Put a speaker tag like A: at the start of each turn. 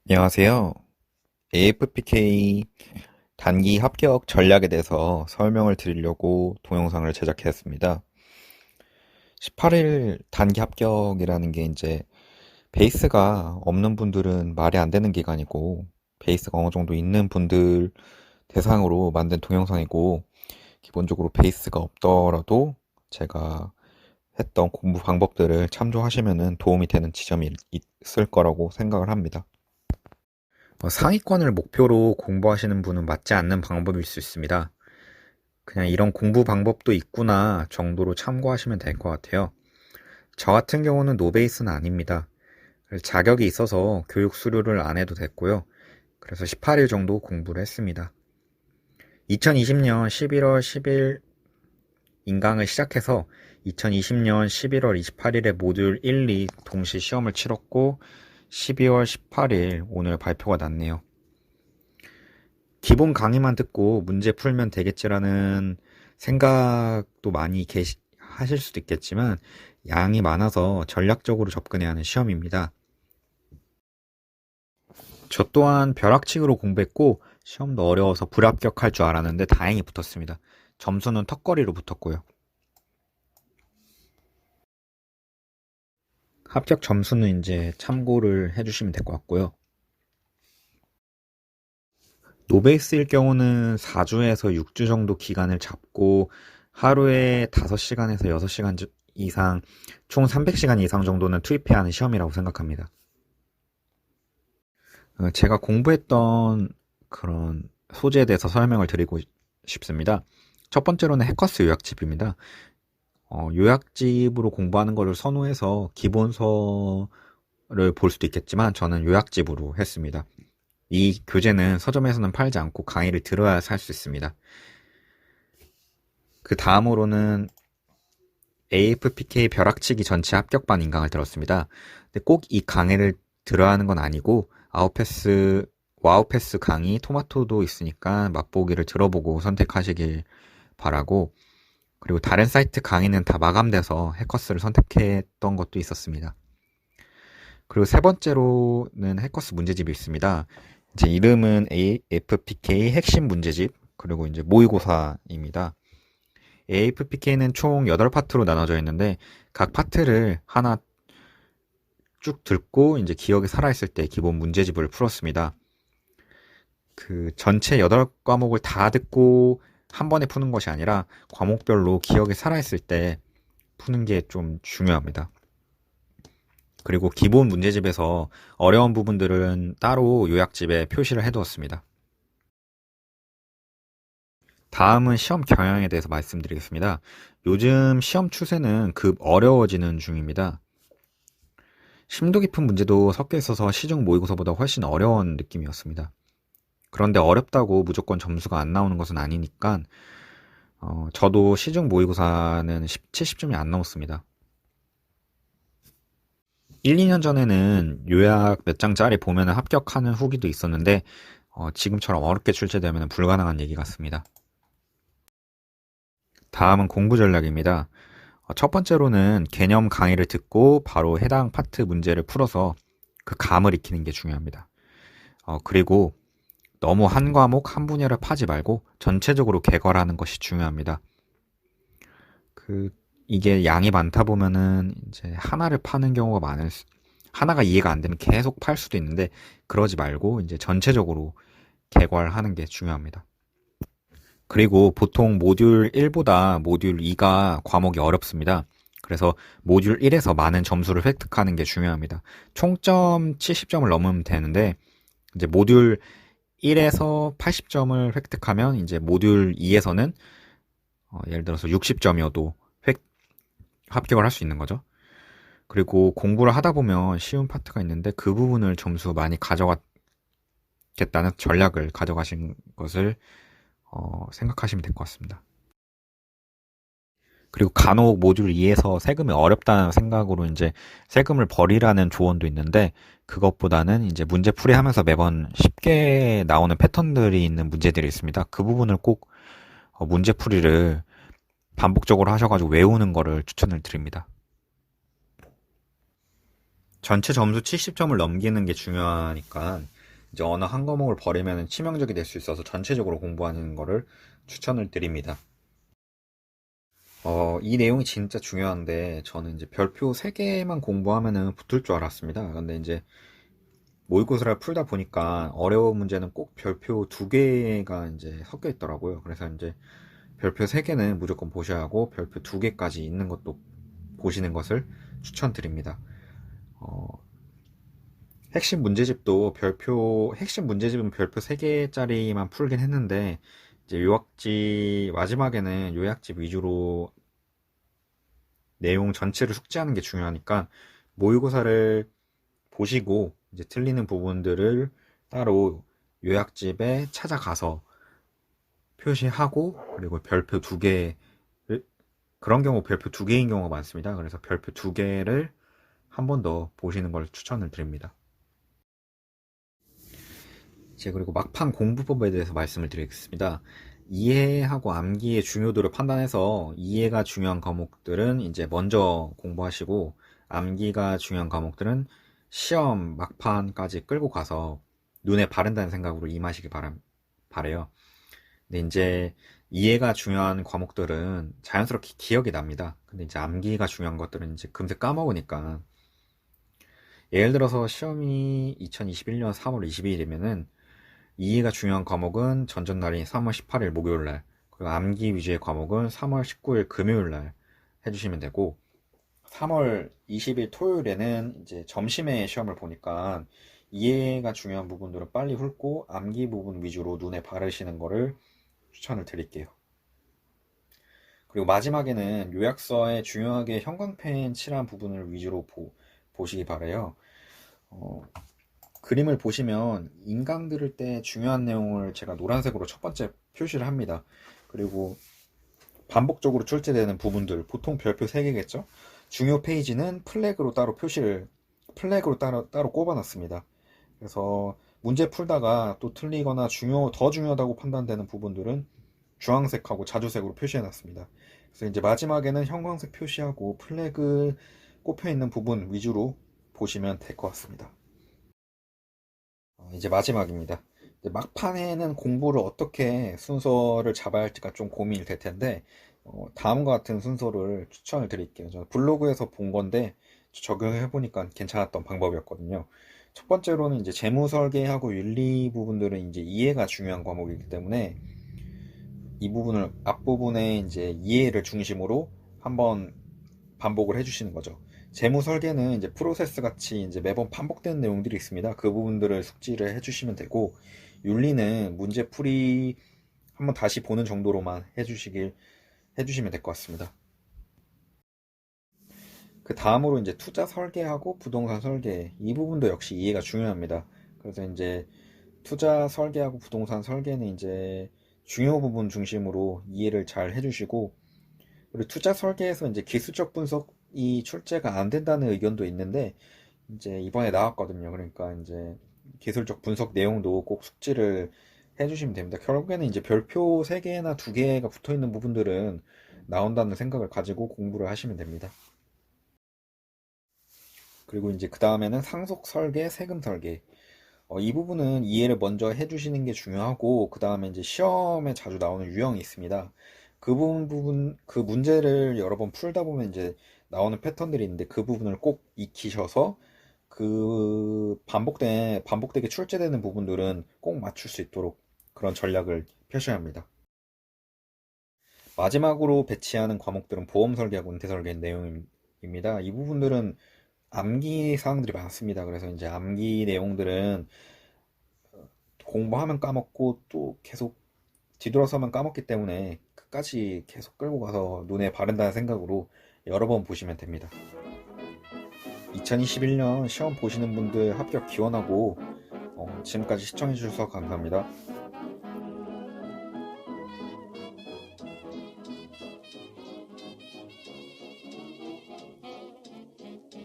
A: 안녕하세요. AFPK 단기 합격 전략에 대해서 설명을 드리려고 동영상을 제작했습니다. 18일 단기 합격이라는 게 이제 베이스가 없는 분들은 말이 안 되는 기간이고, 베이스가 어느 정도 있는 분들 대상으로 만든 동영상이고, 기본적으로 베이스가 없더라도 제가 했던 공부 방법들을 참조하시면 도움이 되는 지점이 있을 거라고 생각을 합니다. 상위권을 목표로 공부하시는 분은 맞지 않는 방법일 수 있습니다. 그냥 이런 공부 방법도 있구나 정도로 참고하시면 될 것 같아요. 저 같은 경우는 노베이스는 아닙니다. 자격이 있어서 교육 수료를 안 해도 됐고요. 그래서 18일 정도 공부를 했습니다. 2020년 11월 10일 인강을 시작해서 2020년 11월 28일에 모듈 1, 2 동시 시험을 치렀고 12월 18일 오늘 발표가 났네요. 기본 강의만 듣고 문제 풀면 되겠지라는 생각도 많이 하실 수도 있겠지만 양이 많아서 전략적으로 접근해야 하는 시험입니다. 저 또한 벼락치기로 공부했고 시험도 어려워서 불합격할 줄 알았는데 다행히 붙었습니다. 점수는 턱걸이로 붙었고요. 합격 점수는 이제 참고를 해주시면 될 것 같고요. 노베이스일 경우는 4주에서 6주 정도 기간을 잡고 하루에 5시간에서 6시간 이상, 총 300시간 이상 정도는 투입해야 하는 시험이라고 생각합니다. 제가 공부했던 그런 소재에 대해서 설명을 드리고 싶습니다. 첫 번째로는 해커스 요약집입니다. 요약집으로 공부하는 것을 선호해서 기본서를 볼 수도 있겠지만 저는 요약집으로 했습니다. 이 교재는 서점에서는 팔지 않고 강의를 들어야 살 수 있습니다. 그 다음으로는 AFPK 벼락치기 전체 합격반 인강을 들었습니다. 근데 꼭 이 강의를 들어야 하는 건 아니고 아웃패스, 와우패스 강의, 토마토도 있으니까 맛보기를 들어보고 선택하시길 바라고, 그리고 다른 사이트 강의는 다 마감돼서 해커스를 선택했던 것도 있었습니다. 그리고 세 번째로는 해커스 문제집이 있습니다. 제 이름은 AFPK 핵심 문제집, 그리고 이제 모의고사입니다. AFPK는 총 8파트로 나눠져 있는데 각 파트를 하나 쭉 듣고 이제 기억에 살아있을 때 기본 문제집을 풀었습니다. 그 전체 8과목을 다 듣고 한 번에 푸는 것이 아니라 과목별로 기억에 살아있을 때 푸는 게 좀 중요합니다. 그리고 기본 문제집에서 어려운 부분들은 따로 요약집에 표시를 해두었습니다. 다음은 시험 경향에 대해서 말씀드리겠습니다. 요즘 시험 추세는 급 어려워지는 중입니다. 심도 깊은 문제도 섞여 있어서 시중 모의고사보다 훨씬 어려운 느낌이었습니다. 그런데 어렵다고 무조건 점수가 안 나오는 것은 아니니까 저도 시중 모의고사는 70점이 안 넘었습니다. 1, 2년 전에는 요약 몇 장짜리 보면 합격하는 후기도 있었는데 지금처럼 어렵게 출제되면 불가능한 얘기 같습니다. 다음은 공부 전략입니다. 첫 번째로는 개념 강의를 듣고 바로 해당 파트 문제를 풀어서 그 감을 익히는 게 중요합니다. 그리고 너무 한 과목 한 분야를 파지 말고 전체적으로 개괄하는 것이 중요합니다. 이게 양이 많다 보면은 이제 하나를 파는 경우가 하나가 이해가 안 되면 계속 팔 수도 있는데 그러지 말고 이제 전체적으로 개괄하는 게 중요합니다. 그리고 보통 모듈 1보다 모듈 2가 과목이 어렵습니다. 그래서 모듈 1에서 많은 점수를 획득하는 게 중요합니다. 총점 70점을 넘으면 되는데 이제 모듈 1에서 80점을 획득하면 이제 모듈 2에서는 예를 들어서 60점이어도 합격을 할 수 있는 거죠. 그리고 공부를 하다 보면 쉬운 파트가 있는데 그 부분을 점수 많이 가져가겠다는 전략을 가져가신 것을 생각하시면 될 것 같습니다. 그리고 간혹 모듈 2에서 세금이 어렵다는 생각으로 이제 세금을 버리라는 조언도 있는데 그것보다는 이제 문제풀이 하면서 매번 쉽게 나오는 패턴들이 있는 문제들이 있습니다. 그 부분을 꼭 문제풀이를 반복적으로 하셔가지고 외우는 거를 추천을 드립니다. 전체 점수 70점을 넘기는 게 중요하니까 이제 어느 한 과목을 버리면 치명적이 될 수 있어서 전체적으로 공부하는 거를 추천을 드립니다. 이 내용이 진짜 중요한데 저는 이제 별표 3개만 공부하면은 붙을 줄 알았습니다. 근데 이제 모의고사를 풀다 보니까 어려운 문제는 꼭 별표 2개가 이제 섞여 있더라고요. 그래서 이제 별표 3개는 무조건 보셔야 하고 별표 2개까지 있는 것도 보시는 것을 추천드립니다. 어, 핵심 문제집은 별표 3개짜리만 풀긴 했는데 이제 마지막에는 요약집 위주로 내용 전체를 숙지하는 게 중요하니까 모의고사를 보시고 이제 틀리는 부분들을 따로 요약집에 찾아가서 표시하고 그리고 별표 2개를 그런 경우 별표 2개인 경우가 많습니다. 그래서 별표 2개를 한 번 더 보시는 걸 추천을 드립니다. 이제 그리고 막판 공부법에 대해서 말씀을 드리겠습니다. 이해하고 암기의 중요도를 판단해서 이해가 중요한 과목들은 이제 먼저 공부하시고 암기가 중요한 과목들은 시험 막판까지 끌고 가서 눈에 바른다는 생각으로 임하시길 바래요. 근데 이제 이해가 중요한 과목들은 자연스럽게 기억이 납니다. 근데 이제 암기가 중요한 것들은 이제 금세 까먹으니까 예를 들어서 시험이 2021년 3월 22일이면은 이해가 중요한 과목은 전전날인 3월 18일 목요일날, 그리고 암기 위주의 과목은 3월 19일 금요일날 해주시면 되고, 3월 20일 토요일에는 이제 점심에 시험을 보니까 이해가 중요한 부분들은 빨리 훑고 암기 부분 위주로 눈에 바르시는 거를 추천을 드릴게요. 그리고 마지막에는 요약서에 중요하게 형광펜 칠한 부분을 위주로 보시기 바래요. 그림을 보시면 인강 들을 때 중요한 내용을 제가 노란색으로 첫 번째 표시를 합니다. 그리고 반복적으로 출제되는 부분들, 보통 별표 3개겠죠? 중요 페이지는 플래그로 따로 꼽아놨습니다. 그래서 문제 풀다가 또 틀리거나 더 중요하다고 판단되는 부분들은 주황색하고 자주색으로 표시해놨습니다. 그래서 이제 마지막에는 형광색 표시하고 플래그 꼽혀있는 부분 위주로 보시면 될 것 같습니다. 이제 마지막입니다. 이제 막판에는 공부를 어떻게 순서를 잡아야 할지가 좀 고민이 될 텐데, 다음과 같은 순서를 추천을 드릴게요. 저는 블로그에서 본 건데, 적용해보니까 괜찮았던 방법이었거든요. 첫 번째로는 이제 재무 설계하고 윤리 부분들은 이제 이해가 중요한 과목이기 때문에, 이 부분을 앞부분에 이제 이해를 중심으로 한번 반복을 해주시는 거죠. 재무 설계는 이제 프로세스 같이 이제 매번 반복되는 내용들이 있습니다. 그 부분들을 숙지를 해주시면 되고, 윤리는 문제풀이 한번 다시 보는 정도로만 해주시면 될 것 같습니다. 그 다음으로 이제 투자 설계하고 부동산 설계, 이 부분도 역시 이해가 중요합니다. 그래서 이제 투자 설계하고 부동산 설계는 이제 중요 부분 중심으로 이해를 잘 해주시고, 그리고 투자 설계에서 이제 기술적 분석이 출제가 안 된다는 의견도 있는데, 이제 이번에 나왔거든요. 그러니까 이제 기술적 분석 내용도 꼭 숙지를 해주시면 됩니다. 결국에는 이제 별표 3개나 2개가 붙어 있는 부분들은 나온다는 생각을 가지고 공부를 하시면 됩니다. 그리고 이제 그 다음에는 상속 설계, 세금 설계. 이 부분은 이해를 먼저 해주시는 게 중요하고, 그 다음에 이제 시험에 자주 나오는 유형이 있습니다. 그 문제를 여러 번 풀다 보면 이제 나오는 패턴들이 있는데, 그 부분을 꼭 익히셔서 반복되게 출제되는 부분들은 꼭 맞출 수 있도록 그런 전략을 펴셔야 합니다. 마지막으로 배치하는 과목들은 보험 설계하고 은퇴 설계 내용입니다. 이 부분들은 암기 사항들이 많습니다. 그래서 이제 암기 내용들은 공부하면 까먹고 또 계속 뒤돌아서만 까먹기 때문에 끝까지 계속 끌고 가서 눈에 바른다는 생각으로 여러 번 보시면 됩니다. 2021년 시험 보시는 분들 합격 기원하고 지금까지 시청해주셔서 감사합니다.